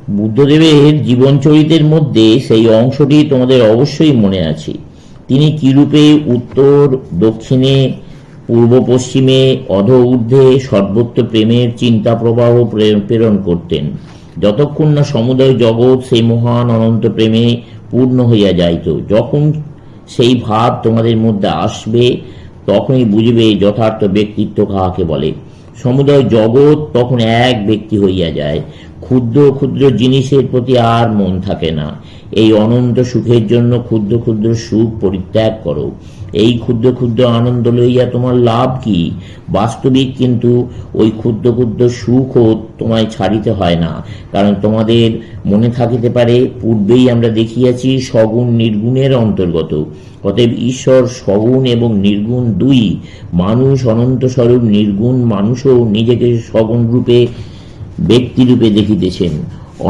বুদ্ধদেবের জীবনচরিতের মধ্যে সেই অংশটি তোমাদের অবশ্যই মনে আছে। তিনি কিরূপে উত্তর দক্ষিণে পূর্ব পশ্চিমে অধ ঊর্ধ্বে সর্বত্র প্রেমের চিন্তা প্রবাহ প্রেরণ করতেন, যতক্ষণ না সমুদয় জগৎ সেই মহান অনন্ত প্রেমে পূর্ণ হইয়া যাইত। যখন সেই ভাব তোমাদের মধ্যে আসবে, তখনই বুঝবে যথার্থ ব্যক্তিত্ব কাহাকে বলে। সমুদয় জগৎ তখন এক ব্যক্তি হইয়া যায়। ক্ষুদ্র ক্ষুদ্র জিনিসের প্রতি আর মন থাকে না। এই অনন্ত সুখের জন্য ক্ষুদ্র ক্ষুদ্র সুখ পরিত্যাগ করো। এই ক্ষুদ্র ক্ষুদ্র আনন্দ লইয়া তোমার লাভ কি? বাস্তবিক কিন্তু ওই ক্ষুদ্র ক্ষুদ্র সুখও তোমায় ছাড়িতে হয় না, কারণ তোমাদের মনে থাকিতে পারে পূর্বেই আমরা দেখিয়াছি সগুণ নির্গুণের অন্তর্গত। অতএব ঈশ্বর সগুণ এবং নির্গুণ দুই। মানুষ অনন্ত স্বরূপ নির্গুণ মানুষও নিজেকে সগুণ রূপে ব্যক্তিরূপে দেখিতেছেন।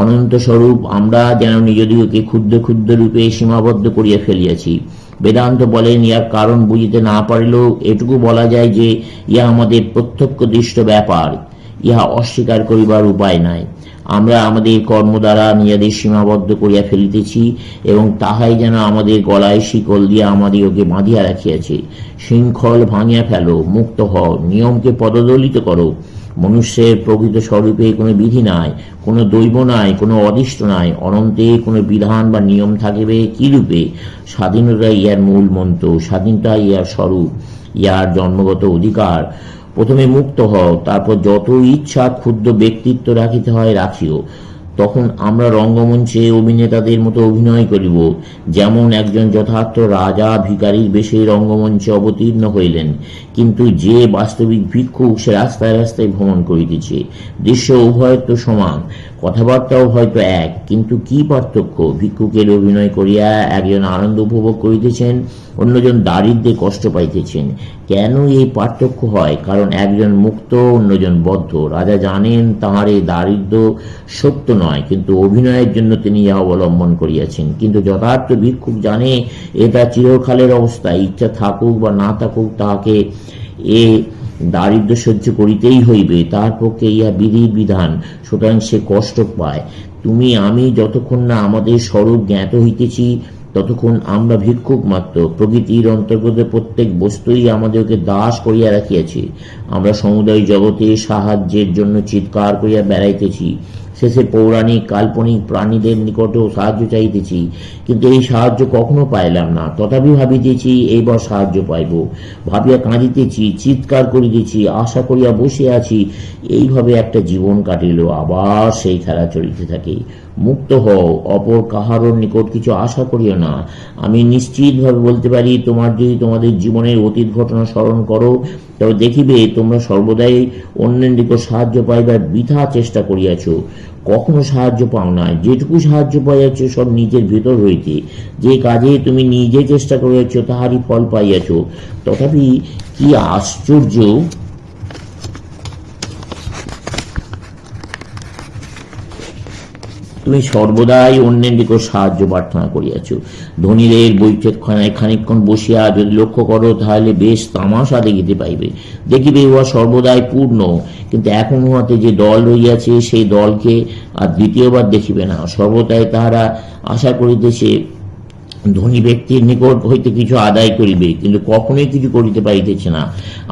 অনন্ত স্বরূপ আমরা যেন নিজদিগকে ক্ষুদ্র ক্ষুদ্র রূপে সীমাবদ্ধ করিয়া ফেলিয়াছি। বেদান্ত বলেন, ইহার কারণ বুঝিতে না পারিলেও এটুকু বলা যায় যে ইহা আমাদের প্রত্যক্ষ দৃষ্ট ব্যাপার, ইহা অস্বীকার করিবার উপায় নাই। আমরা আমাদের কর্ম দ্বারা নিজেদের সীমাবদ্ধ করিয়া ফেলিতেছি এবং তাহাই যেন আমাদের গলায় শিকল দিয়া আমাদিগকে বাঁধিয়া রাখিয়াছে। শৃঙ্খল ভাঙিয়া ফেলো, মুক্ত হও, নিয়মকে পদদলিত করো। মনুষ্যের প্রকৃত স্বরূপে কোনো বিধি নাই, কোনো দৈব নাই, কোনো অদিষ্ট নাই। অনন্তে কোনো বিধান বা নিয়ম থাকিবে কি রূপে? স্বাধীনতা ইহার মূল মন্ত্র, স্বাধীনতা ইহার স্বরূপ, ইহার জন্মগত অধিকার। প্রথমে মুক্ত হও, তারপর যত ইচ্ছা ক্ষুদ্র ব্যক্তিত্ব রাখিতে হয় রাখিও। তখন আমরা রঙ্গমঞ্চে অভিনেতাদের মতো অভিনয় করিব, যেমন একজন যথার্থ রাজা ভিখারির বেশে রঙ্গমঞ্চে অবতীর্ণ হইলেন। কিন্তু যে বাস্তবিক ভিক্ষুক সে রাস্তায় রাস্তায় ভ্রমণ করিতেছে। দৃশ্য উভয় তো সমান, কথাবার্তাও হয়তো এক, কিন্তু কি পার্থক্য? ভিক্ষুকের অভিনয় করিয়া একজন আনন্দ উপভোগ করিতেছেন, অন্যজন দারিদ্র্যে কষ্ট পাইতেছেন। কেন এই পার্থক্য হয়? কারণ একজন মুক্ত, অন্যজন বদ্ধ। রাজা জানেন তাহার এই দারিদ্র্য সত্য নয়, কিন্তু অভিনয়ের জন্য তিনি ইহা অবলম্বন করিয়াছেন। কিন্তু যথার্থ ভিক্ষুক জানে এটা চিরকালের অবস্থা, ইচ্ছা থাকুক বা না থাকুক তাহাকে এ দারিদ্র সহ্য করিতেই হইবে। তার পক্ষে ইহা বিধির বিধান, সুতরাং সে কষ্ট পায়। তুমি আমি যতক্ষণ না আমাদের স্বরূপ জ্ঞাত হইতেছি, ততক্ষণ আমরা ভিক্ষুক মাত্র। প্রকৃতির অন্তর্গত প্রত্যেক বস্তুই আমাদেরকে দাস করিয়া রাখিয়াছে। আমরা সমুদয় জগতে সাহায্যের জন্য চিৎকার করিয়া বেড়াইতেছি, শেষে পৌরাণিক কাল্পনিক প্রাণীদের নিকটেও সাহায্য চাইতেছি, কিন্তু এই সাহায্য কখনো পাইলাম না। তথাপি ভাবিতেছি এইবার সাহায্য পাইব, ভাবিয়া কাঁদিতেছি, চিৎকার করিতেছি, আশা করিয়া বসে আছি। এইভাবে একটা জীবন কাটিল, আবার সেই খেলা চলিতে থাকে। মুক্ত হও, অপর কাহারও নিকট কিছু আশা করিও না। আমি নিশ্চিতভাবে বলতে পারি, তোমার যদি তোমাদের জীবনের অতীত ঘটনা স্মরণ করো, তবে দেখিবে তোমরা সর্বদাই অন্যের নিকট সাহায্য পাইবার বৃথা চেষ্টা করিয়াছ, কখনো সাহায্য পাও না। যেটুকু সাহায্য পাইয়াছ সব নিজের ভিতর হইতে। যে কাজে তুমি নিজে চেষ্টা করিয়াছ তাহারই ফল পাইয়াছ। তথাপি কি আশ্চর্য, তুমি সর্বদাই অন্যের নিকট সাহায্য প্রার্থনা করিয়াছ। ধনীদের বৈঠকখানায় খানিকক্ষণ বসিয়া যদি লক্ষ্য করো, তাহলে বেশ তামাশা দেখিতে পাইবে। দেখিবে উহা সর্বদাই পূর্ণ, কিন্তু এখন উহাতে যে দল রইয়াছে সেই দলকে আর দ্বিতীয়বার দেখিবে না। সর্বদাই তাহারা আশা করিতেছে ধনী ব্যক্তির নিকট হইতে কিছু আদায় করিবে, কিন্তু কখনোই কিছু করিতে পারিতেছে না।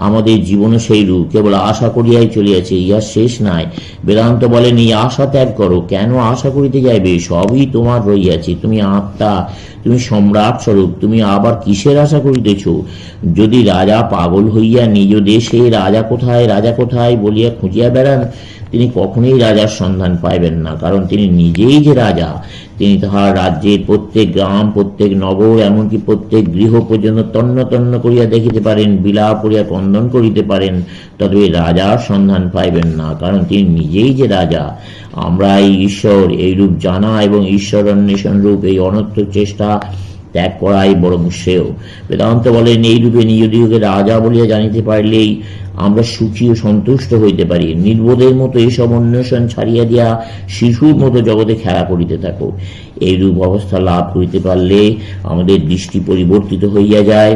আমাদের জীবনও সেই রূপ, কেবল আশা করিয়াই চলিয়াছে, ইহার শেষ নাই। বেদান্ত বলেন, এই আশা ত্যাগ করো। কেন আশা করিতে যাইবে? সবই তোমার রইয়াছে। তুমি আত্মা, তুমি সম্রাট স্বরূপ, তুমি আবার কিসের আশা করিতেছ? যদি রাজা পাগল হইয়া নিজ দেশে রাজা কোথায় রাজা কোথায় বলিয়া খুঁজিয়া বেড়ান, তিনি কখনোই রাজার সন্ধান পাইবেন না, কারণ তিনি নিজেই যে রাজা। তিনি তাহার রাজ্যের প্রত্যেক গ্রাম, প্রত্যেক নগর, এমনকি প্রত্যেক গৃহ পর্যন্ত তন্ন তন্ন করিয়া দেখিতে পারেন, বিলাপ করিয়া ক্রন্দন করিতে পারেন, তবে রাজার সন্ধান পাইবেন না, কারণ তিনি নিজেই যে রাজা। আমরা এই ঈশ্বর, এই রূপ জানা এবং ঈশ্বর অন্বেষণ রূপ এই অনর্থক চেষ্টা ত্যাগ করাই বরং শ্রেয়। বেদান্ত বলেন, এই রূপে নিজদিগকে রাজা বলিয়া জানিতে পারলেই আমরা সুখী ও সন্তুষ্ট হইতে পারি। নির্বোধের মতো এইসব অন্বেষণ ছাড়িয়া দিয়া শিশুর মতো জগতে খেলা করিতে থাকো। এই রূপ অবস্থা লাভ করিতে পারলে আমাদের দৃষ্টি পরিবর্তিত হইয়া যায়।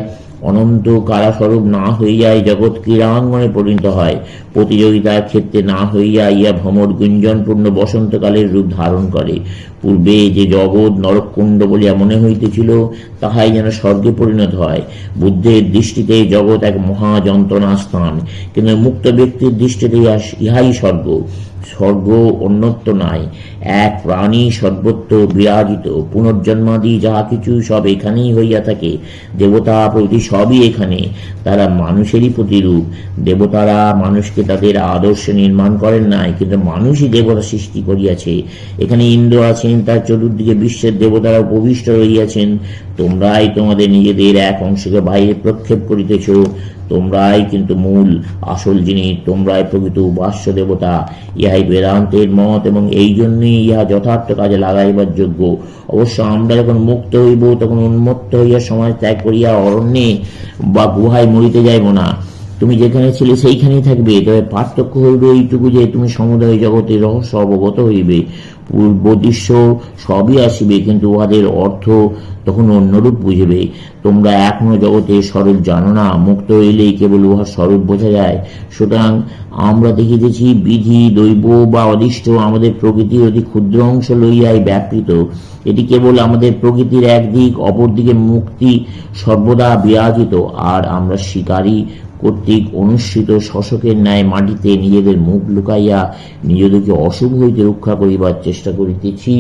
অনন্ত কারাস্বরূপ না হইয়াই জগৎ ক্রীড়াঙ্গনে পরিণত হয়, প্রতিযোগিতার ক্ষেত্রে না হইয়া ইহা ভ্রমর গুঞ্জনপূর্ণ বসন্তকালের রূপ ধারণ করে। পূর্বে যে জগৎ নরককুণ্ড বলিয়া মনে হইতেছিল, তাহাই যেন স্বর্গে পরিণত হয়। বুদ্ধের দৃষ্টিতে জগৎ এক মহা যন্ত্রণা স্থান, কিন্তু মুক্ত ব্যক্তির দৃষ্টিতে ইহাই স্বর্গ। স্বর্গ অন্যত্র নাই, এক প্রাণী সর্বত্র বিরাজিত। পুনর্জন্মাদি যাহা কিছু সব এখানেই হইয়া থাকে। দেবতা প্রভৃতি সবই এখানে, তারা মানুষেরই প্রতিরূপ। দেবতারা মানুষকে তাদের আদর্শে নির্মাণ করেন নাই, কিন্তু মানুষই দেবতা সৃষ্টি করিয়াছে। এখানে ইন্দ্র আছেন, তার চতুর্দিকে বিশ্বের দেবতারা উপবিষ্ট রহিয়াছেন। তোমরাই তোমাদের নিজেদের এক অংশকে বাইরে প্রক্ষেপ করিতেছ। তোমরাই কিন্তু মূল আসল জিনিস, তোমরাই প্রকৃত উপাস্য দেবতা। ইহাই বেদান্তের মত, এবং এই জন্যই ইহা যথার্থ কাজে লাগাইবার যোগ্য। অবশ্য আমরা যখন মুক্ত হইব, তখন উন্মত্ত হইয়া সমাজ ত্যাগ করিয়া অরণ্যে বা গুহায় মরিতে যাইব না। তুমি যেখানে ছিলে সেইখানেই থাকবে। তবে পার্থক্য হইবে এইটুকু যে তুমি সমুদয় জগতের রহস্য অবগত হইবে। পূর্ব দৃশ্য সবই আসিবে, কিন্তু উহাদের অর্থ তখন অন্যরূপ বুঝিবে। তোমরা এখনো জগতের স্বরূপ জানো না। মুক্ত হইলেই কেবল উহার স্বরূপ বোঝা যায়। সুতরাং আমরা দেখিতেছি, বিধি, দৈব বা অদৃষ্ট আমাদের প্রকৃতির অতি ক্ষুদ্র অংশ লইয়াই ব্যাপৃত। এটি কেবল আমাদের প্রকৃতির একদিক, অপরদিকে মুক্তি সর্বদা বিরাজিত। আর আমরা শিকারী কর্তৃক অনুসৃত শশকের ন্যায় মাটিতে নিজেদের মুখ লুকাইয়া নিজেদেরকে অশুভ হইতে রক্ষা করিবার চেষ্টা করিতেছি।